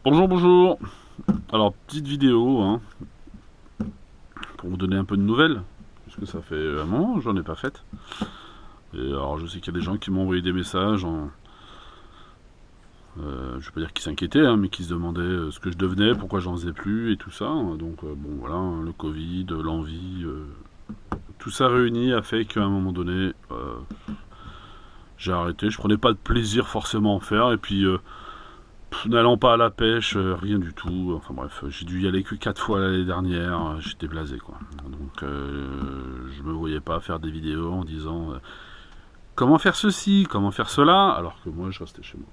Bonjour, bonjour. Alors, petite vidéo, hein, pour vous donner un peu de nouvelles, puisque ça fait un moment que j'en ai pas fait. Et alors, je sais qu'il y a des gens qui m'ont envoyé des messages, je vais pas dire qui s'inquiétaient, hein, mais qui se demandaient ce que je devenais, pourquoi j'en faisais plus et tout ça. Donc, bon, voilà, hein, le Covid, l'envie, tout ça réuni a fait qu'à un moment donné, j'ai arrêté. Je prenais pas de plaisir forcément à en faire, et puis n'allant pas à la pêche, rien du tout. Enfin bref, j'ai dû y aller que 4 fois l'année dernière, j'étais blasé quoi. Donc je me voyais pas faire des vidéos en disant comment faire ceci, comment faire cela, alors que moi je restais chez moi.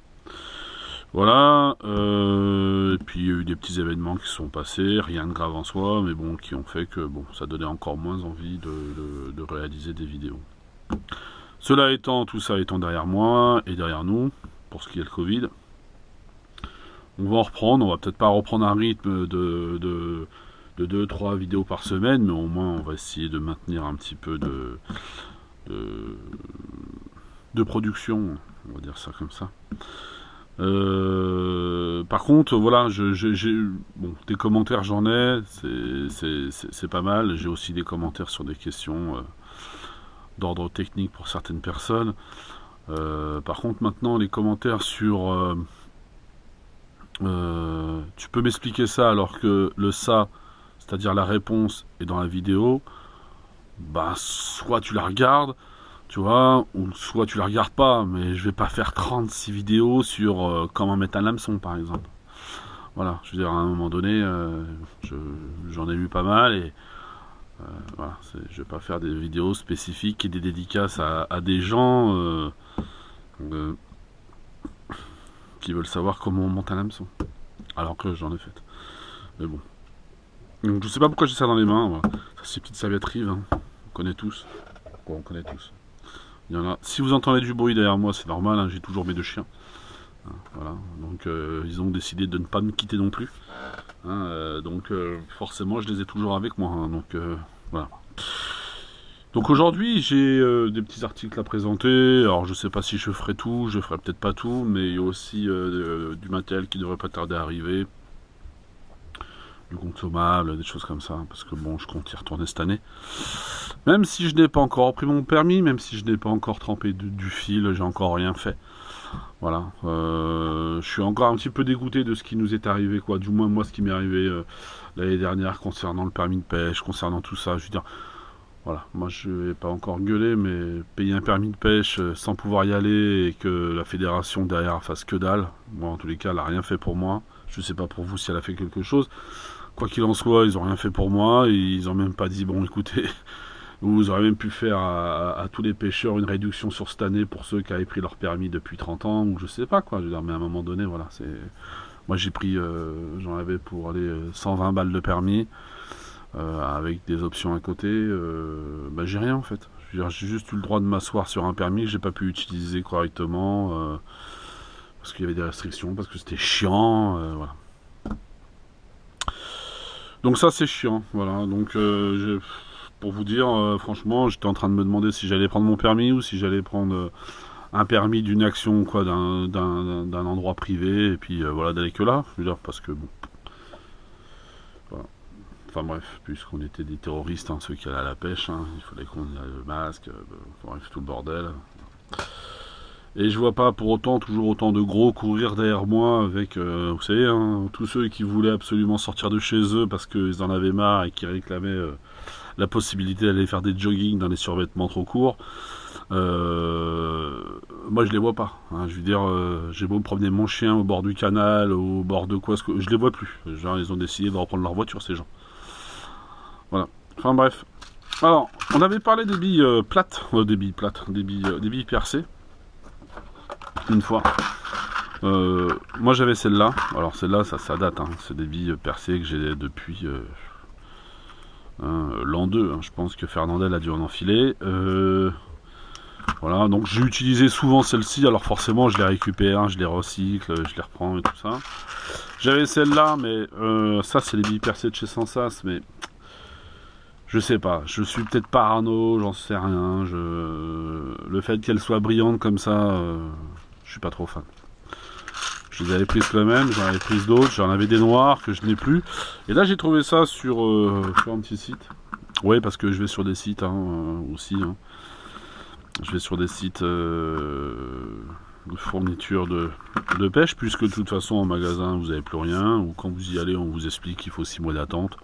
Voilà, et puis il y a eu des petits événements qui se sont passés, rien de grave en soi, mais bon, qui ont fait que bon, ça donnait encore moins envie de réaliser des vidéos. Cela étant, tout ça étant derrière moi et derrière nous, pour ce qui est le Covid, on va en reprendre, on va peut-être pas reprendre un rythme de 2-3 vidéos par semaine, mais au moins on va essayer de maintenir un petit peu de production, on va dire ça comme ça. Par contre, voilà, bon, des commentaires j'en ai, c'est pas mal. J'ai aussi des commentaires sur des questions d'ordre technique pour certaines personnes. Par contre, maintenant, les commentaires sur tu peux m'expliquer ça alors que le ça, c'est-à-dire la réponse, est dans la vidéo, bah soit tu la regardes, tu vois, ou soit tu la regardes pas, mais je vais pas faire 36 vidéos sur comment mettre un hameçon par exemple. Voilà, je veux dire, à un moment donné, j'en ai vu pas mal et voilà, je vais pas faire des vidéos spécifiques et des dédicaces à des gens qui veulent savoir comment on monte un hameçon, alors que j'en ai fait. Mais bon. Donc je sais pas pourquoi j'ai ça dans les mains, voilà. Ça, c'est petites serviettes Rive, hein. On connaît tous. Bon, on connaît tous. Il y en a. Si vous entendez du bruit derrière moi, c'est normal, hein, j'ai toujours mes deux chiens. Hein, voilà. Donc ils ont décidé de ne pas me quitter non plus. Hein, donc forcément je les ai toujours avec moi. Hein, donc voilà. Donc aujourd'hui j'ai des petits articles à présenter. Alors je sais pas si je ferai tout, je ferai peut-être pas tout, mais il y a aussi du matériel qui devrait pas tarder à arriver. Du consommable, des choses comme ça, parce que bon, je compte y retourner cette année. Même si je n'ai pas encore pris mon permis, même si je n'ai pas encore trempé du fil, j'ai encore rien fait. Voilà, je suis encore un petit peu dégoûté de ce qui nous est arrivé, quoi. Du moins moi, ce qui m'est arrivé l'année dernière concernant le permis de pêche, concernant tout ça. Je veux dire, voilà, moi je vais pas encore gueuler, mais payer un permis de pêche sans pouvoir y aller et que la fédération derrière fasse que dalle. Moi, en tous les cas, elle a rien fait pour moi. Je sais pas pour vous si elle a fait quelque chose. Quoi qu'il en soit, ils ont rien fait pour moi. Ils ont même pas dit, bon écoutez, vous aurez même pu faire à tous les pêcheurs une réduction sur cette année pour ceux qui avaient pris leur permis depuis 30 ans, ou je sais pas quoi. Je veux dire, mais à un moment donné, voilà, c'est. Moi j'ai pris, j'en avais pour aller 120 balles de permis, avec des options à côté, bah j'ai rien en fait. Je veux dire, j'ai juste eu le droit de m'asseoir sur un permis que j'ai pas pu utiliser correctement, parce qu'il y avait des restrictions, parce que c'était chiant, voilà. Donc ça c'est chiant, voilà. Donc pour vous dire, franchement, j'étais en train de me demander si j'allais prendre mon permis ou si j'allais prendre un permis d'une action, quoi, d'un endroit privé, et puis voilà, d'aller que là, je veux dire, parce que bon, voilà. Enfin bref, puisqu'on était des terroristes, hein, ceux qui allaient à la pêche, hein, il fallait qu'on ait le masque, bref, tout le bordel. Et je vois pas pour autant toujours autant de gros courir derrière moi avec, vous savez, hein, tous ceux qui voulaient absolument sortir de chez eux parce qu'ils en avaient marre et qui réclamaient la possibilité d'aller faire des jogging dans des survêtements trop courts. Moi je les vois pas. Hein, je veux dire, j'ai beau me promener mon chien au bord du canal, au bord de quoi, je les vois plus. Genre ils ont décidé de reprendre leur voiture ces gens. Voilà. Enfin bref. Alors, on avait parlé des billes plates, des billes percées. Une fois. Moi j'avais celle-là. Alors celle-là, ça date. Hein. C'est des billes percées que j'ai depuis l'an 2. Hein. Je pense que Fernandel a dû en enfiler. Voilà, donc j'ai utilisé souvent celle-ci. Alors forcément, je les récupère, je les recycle, je les reprends et tout ça. J'avais celle-là, mais ça c'est les billes percées de chez Sensas, mais je sais pas. Je suis peut-être parano, j'en sais rien. Le fait qu'elle soit brillante comme ça. Je suis pas trop fan. Je les avais prises quand même, j'en avais prises d'autres, j'en avais des noires que je n'ai plus. Et là j'ai trouvé ça sur un petit site. Oui, parce que je vais sur des sites aussi. Hein. Je vais sur des sites de fourniture de pêche, puisque de toute façon en magasin vous n'avez plus rien, ou quand vous y allez on vous explique qu'il faut 6 mois d'attente.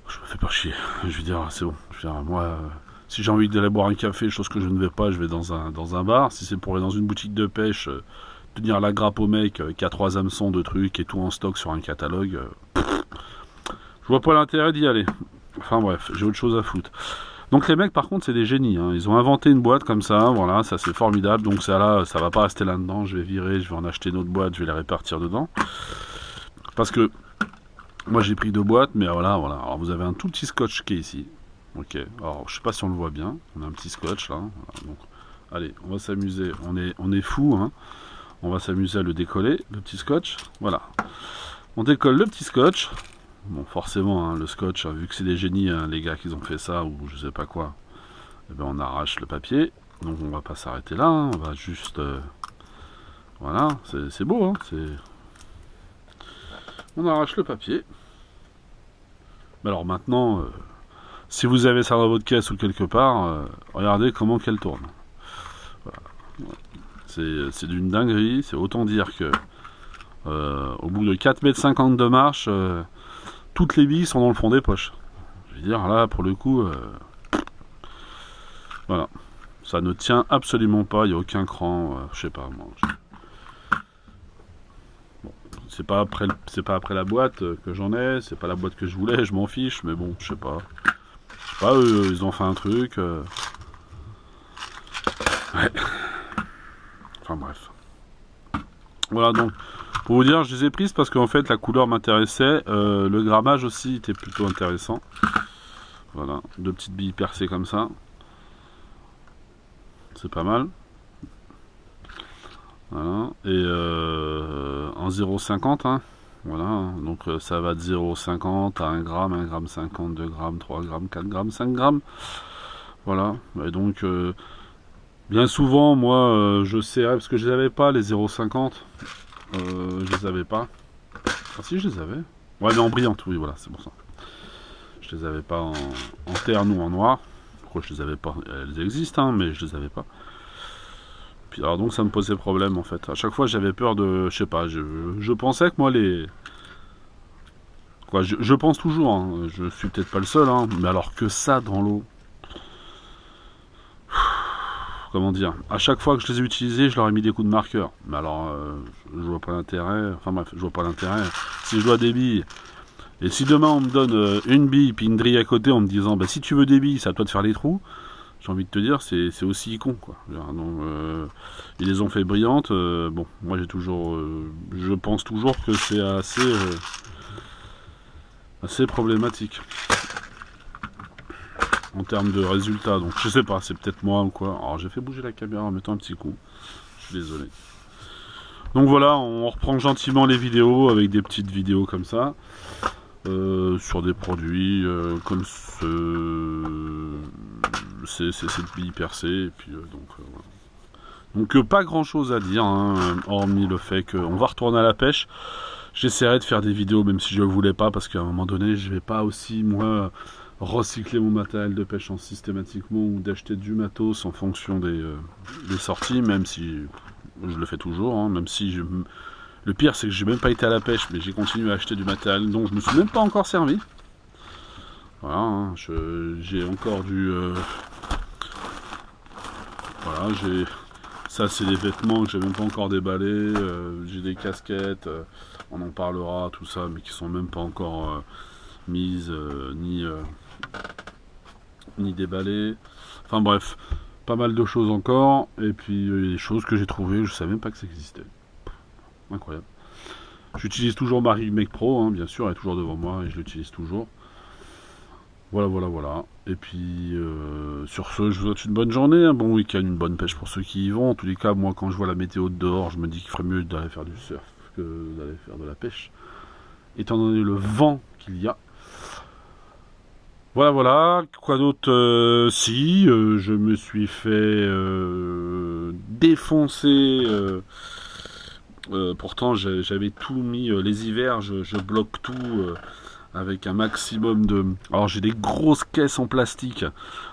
Je me fais pas chier, je veux dire c'est bon. Je veux dire, moi, si j'ai envie d'aller boire un café, chose que je ne vais pas, je vais dans un bar. Si c'est pour aller dans une boutique de pêche, tenir la grappe au mec qui a 3 hameçons de trucs et tout en stock sur un catalogue, je vois pas l'intérêt d'y aller. Enfin bref, j'ai autre chose à foutre. Donc les mecs par contre c'est des génies, hein. Ils ont inventé une boîte comme ça, voilà, ça c'est formidable. Donc ça là, ça va pas rester là-dedans, je vais virer, je vais en acheter une autre boîte, je vais les répartir dedans. Parce que moi j'ai pris 2 boîtes, mais voilà. Alors vous avez un tout petit scotch qui est ici. Ok, alors je sais pas si on le voit bien, on a un petit scotch là. Voilà, donc, allez, on va s'amuser, on est fou, hein. On va s'amuser à le décoller, le petit scotch, voilà. On décolle le petit scotch. Bon, forcément, hein, le scotch, hein, vu que c'est des génies, hein, les gars qui ont fait ça, ou je sais pas quoi, eh ben, on arrache le papier. Donc on va pas s'arrêter là, hein, on va juste... voilà, c'est beau, hein, on arrache le papier. Mais alors maintenant, si vous avez ça dans votre caisse ou quelque part, regardez comment qu'elle tourne. Voilà. C'est d'une dinguerie, c'est autant dire que au bout de 4,50 m de marche, toutes les billes sont dans le fond des poches. Je veux dire, là, pour le coup, voilà. Ça ne tient absolument pas, il n'y a aucun cran, je sais pas, moi. Bon, c'est pas après la boîte que j'en ai, c'est pas la boîte que je voulais, je m'en fiche, mais bon, je sais pas. Je sais pas, eux, ils ont fait un truc. Ouais. Enfin bref. Voilà, donc, pour vous dire, je les ai prises parce qu'en fait, la couleur m'intéressait. Le grammage aussi était plutôt intéressant. Voilà, 2 petites billes percées comme ça. C'est pas mal. Voilà, et en 0,50, hein. Voilà, donc ça va de 0,50 à 1 gramme, 1 gramme 50, 2 grammes, 3 grammes, 4 grammes, 5 grammes. Voilà, et donc... bien souvent, moi, je sais, parce que je les avais pas, les 0,50. Je les avais pas. Ah si, je les avais. Ouais, mais en brillante, oui, voilà, c'est pour ça. Je les avais pas en terne ou en noir. Pourquoi je les avais pas? Elles existent, hein, mais je les avais pas. Puis alors donc ça me posait problème en fait. À chaque fois j'avais peur de, je sais pas, je pensais que moi les... Quoi, je pense toujours, hein, je suis peut-être pas le seul, hein, mais alors que ça dans l'eau... Comment dire, à chaque fois que je les ai utilisés, je leur ai mis des coups de marqueur. Mais alors, je vois pas l'intérêt. Enfin bref, je vois pas l'intérêt. Si je dois des billes, et si demain on me donne une bille puis une grille à côté en me disant, bah si tu veux des billes, c'est à toi de faire les trous. J'ai envie de te dire, c'est aussi con, quoi. Donc, ils les ont fait brillantes. Bon, moi j'ai toujours, je pense toujours que c'est assez problématique en termes de résultats. Donc je sais pas, c'est peut-être moi ou quoi. Alors j'ai fait bouger la caméra en mettant un petit coup. Je suis désolé. Donc voilà, on reprend gentiment les vidéos avec des petites vidéos comme ça. Sur des produits comme cette bille percée. Et puis voilà. Donc pas grand chose à dire, hein, hormis le fait qu'on va retourner à la pêche. J'essaierai de faire des vidéos même si je ne voulais pas, parce qu'à un moment donné je vais pas aussi moi recycler mon matériel de pêche systématiquement, ou d'acheter du matos en fonction des sorties, même si je le fais toujours, hein, même si le pire c'est que j'ai même pas été à la pêche, mais j'ai continué à acheter du matériel dont je me suis même pas encore servi. Voilà, hein, j'ai encore voilà, ça c'est des vêtements que j'ai même pas encore déballés, j'ai des casquettes, on en parlera, tout ça, mais qui sont même pas encore mises, ni déballées. Enfin bref, pas mal de choses encore, et puis des choses que j'ai trouvées, je savais même pas que ça existait. Incroyable. J'utilise toujours ma Rig Make Pro, hein, bien sûr, elle est toujours devant moi et je l'utilise toujours. Voilà. Et puis, sur ce, je vous souhaite une bonne journée, un bon week-end, une bonne pêche pour ceux qui y vont. En tous les cas, moi, quand je vois la météo de dehors, je me dis qu'il ferait mieux d'aller faire du surf que d'aller faire de la pêche, étant donné le vent qu'il y a. Voilà. Quoi d'autre? Si, je me suis fait défoncer Pourtant j'avais tout mis, les hivers je bloque tout avec un maximum de... Alors j'ai des grosses caisses en plastique,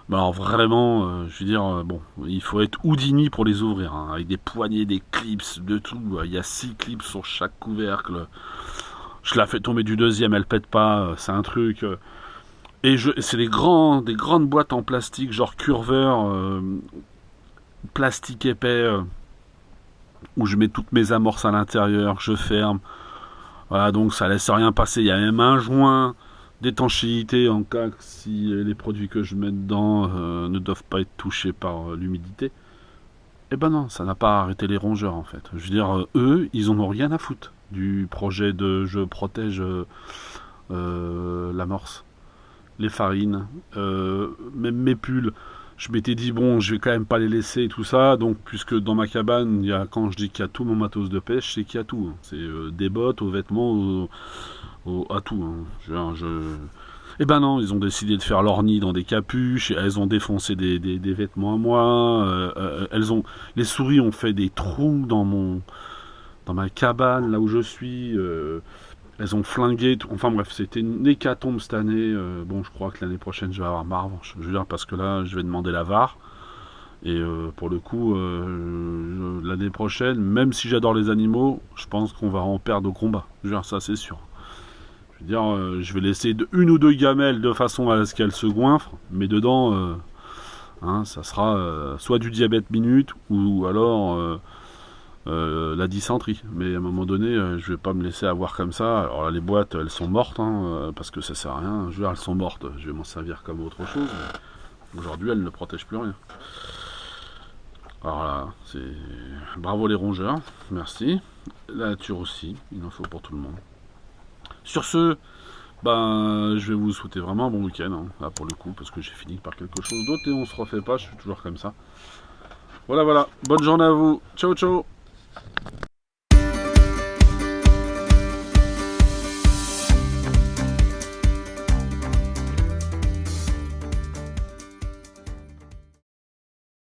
mais alors vraiment, je veux dire, bon, il faut être Houdini pour les ouvrir, hein, avec des poignées, des clips, de tout. Il y a 6 clips sur chaque couvercle. Je la fais tomber du deuxième, elle pète pas, c'est un truc. Et c'est des grandes boîtes en plastique, genre Curver, plastique épais, où je mets toutes mes amorces à l'intérieur, je ferme. Voilà, donc ça laisse rien passer. Il y a même un joint d'étanchéité en cas que si les produits que je mets dedans ne doivent pas être touchés par l'humidité. Eh ben non, ça n'a pas arrêté les rongeurs en fait. Je veux dire, eux, ils en ont rien à foutre du projet de je protège l'amorce, les farines, même mes pulls. Je m'étais dit bon, je vais quand même pas les laisser et tout ça, donc puisque dans ma cabane, quand je dis qu'il y a tout mon matos de pêche, c'est qu'il y a tout, hein. C'est des bottes, aux vêtements, à tout, hein. Eh ben non, ils ont décidé de faire leur nid dans des capuches, elles ont défoncé des vêtements à moi, les souris ont fait des trous dans ma cabane, là où je suis, elles ont flingué, enfin bref, c'était une hécatombe cette année. Bon, je crois que l'année prochaine, je vais avoir marre. Je veux dire, parce que là, je vais demander la VAR. Et pour le coup, l'année prochaine, même si j'adore les animaux, je pense qu'on va en perdre au combat. Je veux dire, ça, c'est sûr. Je veux dire, je vais laisser une ou deux gamelles de façon à ce qu'elles se goinfrent. Mais dedans, hein, ça sera soit du diabète minute ou alors... la dysenterie, mais à un moment donné je vais pas me laisser avoir comme ça. Alors là les boîtes elles sont mortes, hein, parce que ça sert à rien, je veux dire, elles sont mortes, je vais m'en servir comme autre chose, mais aujourd'hui elles ne protègent plus rien. Alors là c'est bravo les rongeurs, merci, la nature aussi, il en faut pour tout le monde. Sur ce, ben je vais vous souhaiter vraiment un bon week-end, hein, là pour le coup, parce que j'ai fini par quelque chose d'autre et on se refait pas, je suis toujours comme ça. Voilà, bonne journée à vous, ciao ciao.